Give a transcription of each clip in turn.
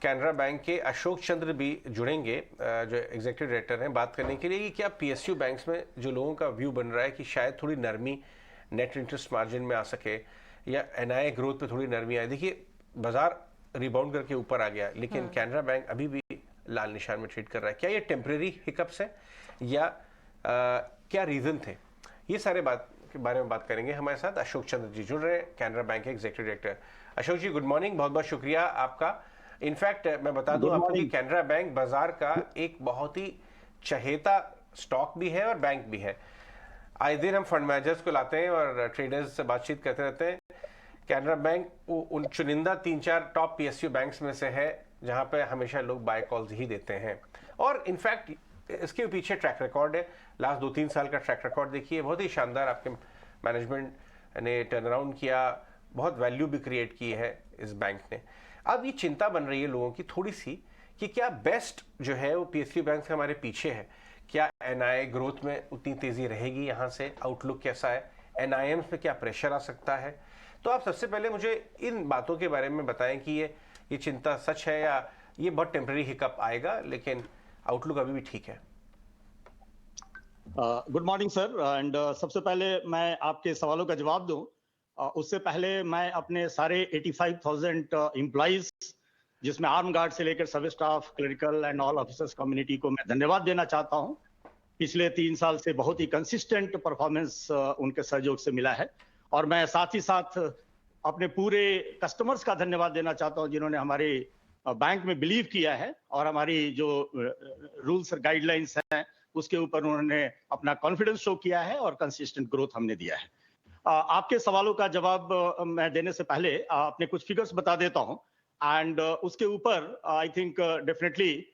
Canara bank के अशोक चंद्र भी जुड़ेंगे, जो एग्जीक्यूटिव डायरेक्टर हैं, बात करने के लिए कि क्या पीएसयू बैंक्स में जो लोगों का व्यू बन रहा है कि शायद थोड़ी नरमी नेट इंटरेस्ट मार्जिन में आ सके या एनआईए ग्रोथ पे थोड़ी नरमी आए। देखिए, बाजार रिबाउंड करके ऊपर आ गया, लेकिन कैनरा बैंक अभी भी लाल निशान में ट्रेड कर रहा है। क्या ये टेम्परेरी हिकअप्स है या क्या रीजन थे? ये सारे बात के बारे में बात करेंगे। हमारे साथ अशोक चंद्र जी जुड़ रहे हैं, कैनरा बैंक के एग्जीक्यूटिव डायरेक्टर। अशोक जी, गुड मॉर्निंग, बहुत बहुत शुक्रिया आपका। इनफैक्ट मैं बता दूं आपको कि कैनरा बैंक बाजार का एक बहुत ही चहेता स्टॉक भी है और बैंक भी है। आए दिन हम फंड मैनेजर्स को लाते हैं और ट्रेडर्स से बातचीत करते रहते हैं। कैनरा बैंक उन चुनिंदा 3-4 टॉप पीएसयू बैंक्स में से है जहां पे हमेशा लोग बाय कॉल्स ही देते हैं, और इनफैक्ट इसके पीछे ट्रैक रिकॉर्ड है। लास्ट 2-3 साल का ट्रैक रिकॉर्ड देखिए, बहुत ही शानदार। आपके मैनेजमेंट ने टर्न अराउंड किया, बहुत वैल्यू भी क्रिएट की है इस बैंक ने। अब ये चिंता बन रही है लोगों की थोड़ी सी कि क्या बेस्ट जो है वो पीएसयू बैंक से हमारे पीछे है। क्या एनआईए ग्रोथ में उतनी तेजी रहेगी? यहाँ से आउटलुक कैसा है? एनआईएम्स पे क्या प्रेशर आ सकता है? तो आप सबसे पहले मुझे इन बातों के बारे में बताएं कि ये चिंता सच है या ये बहुत टेम्पररी हिकअप आएगा, लेकिन आउटलुक अभी भी ठीक है। गुड मॉर्निंग सर, एंड सबसे पहले मैं आपके सवालों का जवाब दूं उससे पहले मैं अपने सारे 85,000 एम्प्लॉइज, जिसमें आर्म गार्ड से लेकर सब staff, clerical and all officers community को मैं धन्यवाद देना चाहता हूं। पिछले 3 साल से बहुत ही कंसिस्टेंट परफॉर्मेंस उनके सहयोग से मिला है, और मैं साथ ही साथ अपने पूरे कस्टमर्स का धन्यवाद देना चाहता हूं जिन्होंने हमारे बैंक में बिलीव किया है और हमारी जो रूल्स और गाइडलाइंस हैं उसके ऊपर उन्होंने अपना कॉन्फिडेंस शो किया है और कंसिस्टेंट ग्रोथ हमने दिया है। आपके सवालों का जवाब मैं देने से पहले अपने कुछ फिगर्स बता देता हूं, एंड उसके ऊपर I think definitely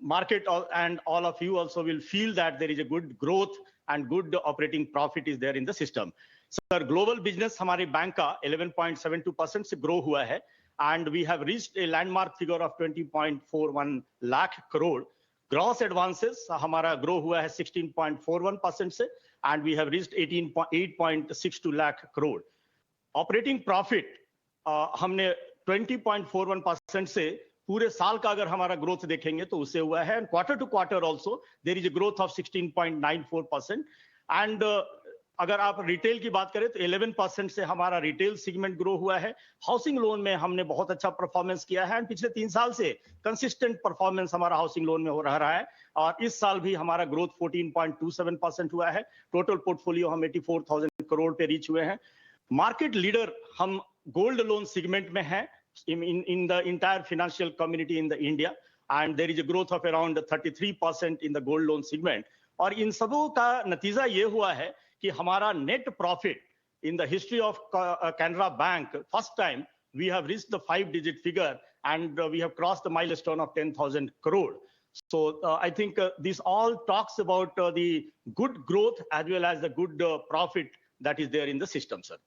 market and all of you also will feel that there is a good growth and good operating profit is there in the system. Sir, global business हमारे bank का 11.72% से grow हुआ है, and we have reached a landmark figure of 20.41 lakh crore. Gross advances हमारा grow हुआ है 16.41% से, and we have reached 8.62 lakh crore. Operating profit हमने 20.41% से पूरे साल का अगर हमारा ग्रोथ देखेंगे तो उससे हुआ है, and quarter to quarter also there is a growth of 16.94%। And अगर आप रिटेल की बात करें तो 11% से हमारा रिटेल सेगमेंट ग्रो हुआ है। हाउसिंग लोन में हमने बहुत अच्छा परफॉर्मेंस किया है, एंड पिछले 3 साल से कंसिस्टेंट परफॉर्मेंस हमारा हाउसिंग लोन में हो रहा है, और इस साल भी हमारा ग्रोथ 14.27% हुआ है। टोटल पोर्टफोलियो हम 84,000 करोड़ पे रीच हुए हैं। मार्केट लीडर हम गोल्ड लोन सेगमेंट में हैं in the entire financial community in the India, and there is a growth of around 33% in the gold loan segment. और इन सबों का नतीजा ये हुआ है कि हमारा net profit in the history of Canara bank first time we have reached the 5-digit figure, and we have crossed the milestone of 10,000 crore. So I think this all talks about the good growth as well as the good profit that is there in the system, sir.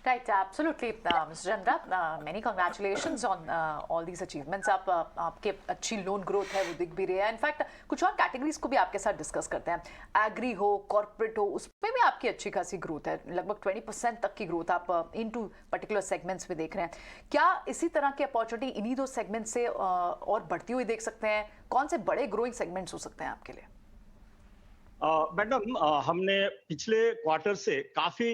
Right, absolutely, Mr. Chandra. Many congratulations on all these achievements. आपके अच्छी loan growth है वो दिख भी रही है। In fact कुछ और कैटेगरीज को भी आपके साथ डिस्कस करते हैं। एग्री हो, कॉर्पोरेट हो, उसमें भी आपकी अच्छी खासी ग्रोथ है, लगभग 20% तक की ग्रोथ आप इनटू पर्टिकुलर सेगमेंट्स में देख रहे हैं। क्या इसी तरह की अपॉर्चुनिटी इन्हीं दो सेगमेंट से और बढ़ती हुई देख सकते हैं? कौन से बड़े ग्रोइंग सेगमेंट्स हो सकते हैं आपके लिए? मैडम, हमने पिछले क्वार्टर से काफी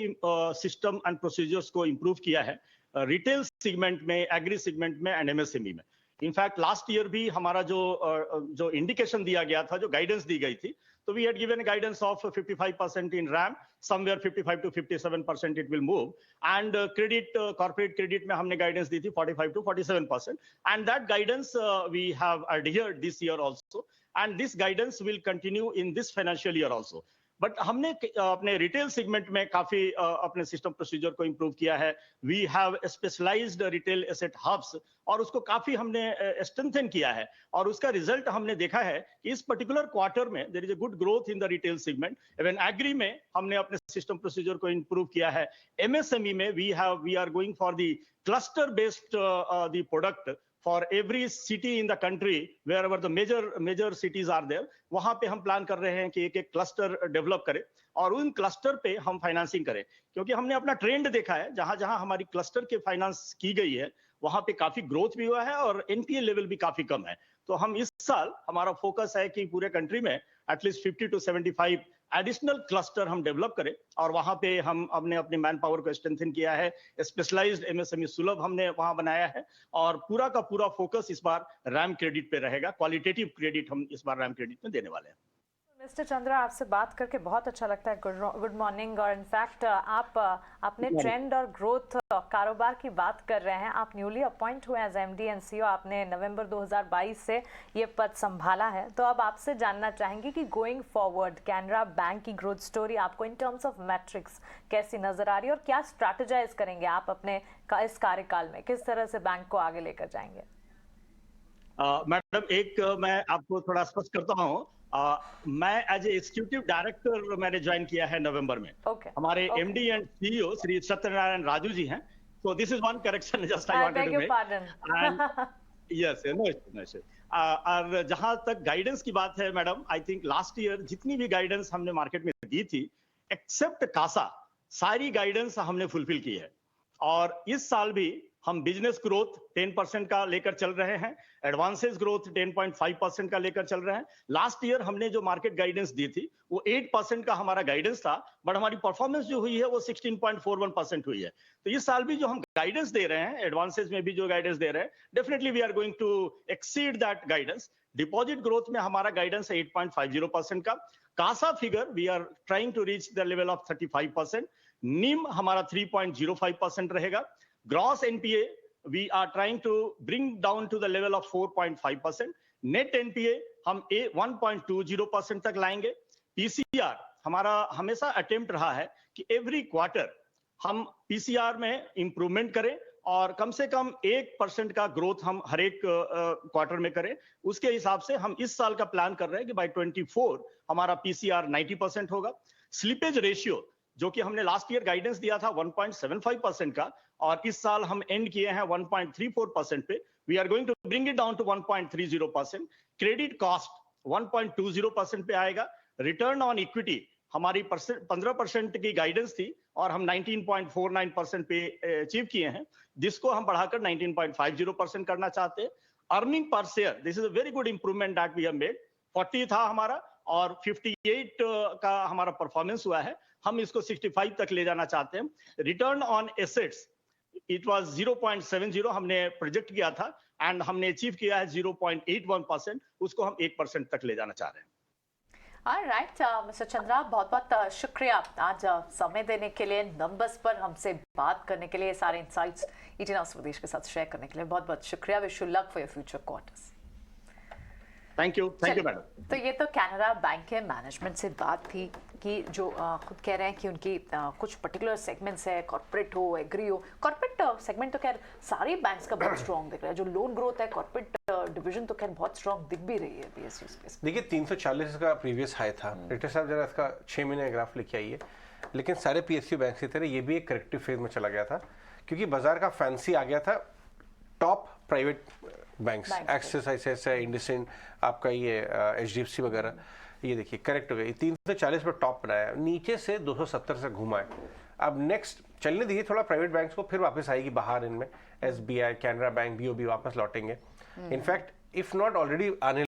सिस्टम एंड प्रोसीजर्स को इंप्रूव किया है रिटेल सेगमेंट में, एग्री सेगमेंट में एंड एमएसएमई में। इनफैक्ट लास्ट ईयर भी हमारा जो इंडिकेशन दिया गया था, जो गाइडेंस दी गई थी, तो we had given guidance of 55% in RAM, somewhere 55 to 57% it will move, and credit, corporate credit में हमने गाइडेंस दी थी 45 to 47%, and that guidance we have adhered this year also, and this guidance will continue in this financial year also. But हमने अपने retail segment में काफी अपने system procedure को इंप्रूव किया है। We have specialized retail asset hubs, और उसको काफी हमने स्ट्रेंथन किया है, और उसका रिजल्ट हमने देखा है कि इस पर्टिकुलर क्वार्टर में there is a good growth in the retail segment. Even agri में हमने अपने सिस्टम प्रोसीजर को इंप्रूव किया है। एमएसएमई में we are going for the cluster based the product for every city in the country, wherever the major cities are there, वहां पे हम प्लान कर रहे हैं कि एक क्लस्टर डेवलप करें और उन क्लस्टर पे हम फाइनेंसिंग करें, क्योंकि हमने अपना ट्रेंड देखा है, जहां जहां हमारी क्लस्टर के फाइनेंस की गई है वहां पे काफी ग्रोथ भी हुआ है और एनपीए लेवल भी काफी कम है। तो हम इस साल हमारा फोकस है कि पूरे कंट्री में एटलीस्ट 50 to 75 एडिशनल क्लस्टर हम डेवलप करें और वहां पे हम हमने अपनी मैन पावर को स्ट्रेंथन किया है। स्पेशलाइज्ड एमएसएमई सुलभ हमने वहां बनाया है और पूरा का पूरा फोकस इस बार रैम क्रेडिट पे रहेगा। क्वालिटेटिव क्रेडिट हम इस बार रैम क्रेडिट में देने वाले हैं। मिस्टर चंद्रा, आपसे बात करके बहुत अच्छा लगता है। Good morning. और इनफैक्ट आप अपने ट्रेंड और ग्रोथ कारोबार की बात कर रहे हैं। आप न्यूली अपॉइंट हुए एज एमडी एंड सीईओ, आपने नवंबर 2022 से ये पद संभाला है। तो अब आपसे जानना चाहेंगे कि गोइंग फॉरवर्ड कैनरा बैंक की ग्रोथ स्टोरी आपको इन टर्म्स ऑफ मैट्रिक्स कैसी नजर आ रही है और क्या स्ट्रैटेजाइज करेंगे आप अपने इस कार्यकाल में, किस तरह से बैंक को आगे लेकर जाएंगे? मैडम, मैं आपको थोड़ा स्पष्ट करता हूँ। मैं एज एग्जीक्यूटिव डायरेक्टर मैंने ज्वाइन किया है नवंबर में। हमारे MD and CEO Shri Satyanarayana Raju ji हैं। So this is one correction just I wanted to make. And yes, no issue. और जहां तक गाइडेंस की बात है madam, I think last year जितनी भी गाइडेंस हमने मार्केट में दी थी एक्सेप्ट कासा, सारी गाइडेंस हमने फुलफिल की है। और इस साल भी हम बिजनेस ग्रोथ 10% का लेकर चल रहे हैं, एडवांसेस ग्रोथ 10.5% का लेकर चल रहे हैं। लास्ट ईयर हमने जो मार्केट गाइडेंस दी थी वो 8% का हमारा गाइडेंस था, बट हमारी परफॉर्मेंस जो हुई है वो 16.41% हुई है। तो इस साल भी जो हम गाइडेंस दे रहे हैं, एडवांसेस में भी जो गाइडेंस दे रहे हैं, definitely we are going to exceed that guidance. Deposit growth में हमारा गाइडेंस है 8.50% का। CASA figure we are trying to reach the level of 35%। NIM हमारा 3.05% रहेगा। Gross NPA, we are trying to bring down to the level of 4.5%. Net NPA हम 1.20% तक लाएंगे। PCR हमारा हमेशा अटेम्प्ट रहा है कि एवरी क्वार्टर हम PCR में इंप्रूवमेंट करें और कम से कम 1% का ग्रोथ हम हर एक क्वार्टर में करें। उसके हिसाब से हम इस साल का प्लान कर रहे हैं कि बाय 24 हमारा PCR 90% होगा। स्लिपेज रेशियो जो कि हमने लास्ट ईयर गाइडेंस दिया था 1.75% का, और इस साल हम एंड किए हैं 1.34% पे। We are going to bring it down to 1.30%। Credit cost 1.20% पे आएगा। रिटर्न ऑन इक्विटी हमारी 15% की गाइडेंस थी और हम 19.49% पे अचीव किए हैं, जिसको हम बढ़ाकर 19.50% करना चाहते हैं। Earning per share, this is a very good improvement that we have made. 40 था हमारा और 58 का हमारा परफॉर्मेंस हुआ है, हम इसको 65 तक ले जाना चाहते हैं। Return on assets it was 0.70 हमने प्रोजेक्ट किया था एंड हमने अचीव किया है 0.81%, उसको हम 1% तक ले जाना चाह रहे हैं। ऑलराइट मिस्टर चंद्रा, बहुत बहुत शुक्रिया आज समय देने के लिए, नंबर्स पर हमसे बात करने के लिए, सारे इंसाइट्स ईटीएन हाउस स्वदेश के साथ शेयर करने के लिए बहुत बहुत शुक्रिया। Wish you luck for your future quarters. Thank you madam. तो ये तो कैनरा बैंक के मैनेजमेंट से बात थी कि जो खुद कह रहे हैं कि उनकी कुछ पर्टिकुलर सेगमेंट्स है, कॉर्पोरेट हो, एग्री हो। कॉर्पोरेट सेगमेंट तो खैर सारे बैंक्स का बहुत स्ट्रॉन्ग दिख रहा है। जो लोन ग्रोथ है कॉर्पोरेट डिवीजन तो खैर बहुत स्ट्रॉन्ग दिख भी रही है पीएसयू स्पेस। देखिए 340 का प्रीवियस हाई था। रिटर साहब जरा इसका 6 महीने ग्राफ लेके आइए। लेकिन सारे पीएसयू बैंक की तरह ये भी एक करेक्टिव फेज में चला गया था, क्योंकि बाजार का फैंसी आ गया था top private banks, axis, ICICI, IndusInd, आपका ये एचडीएफसी वगैरह। ये देखिए करेक्ट हो गया, 340 पर टॉप बनाया, नीचे से 270 से घुमा है। अब नेक्स्ट चलने दीजिए थोड़ा प्राइवेट बैंक्स को, फिर वापस आएगी बाहर। इनमें एसबीआई, कैनरा बैंक, बीओबी वापस लौटेंगे। इनफैक्ट इफ नॉट ऑलरेडी आने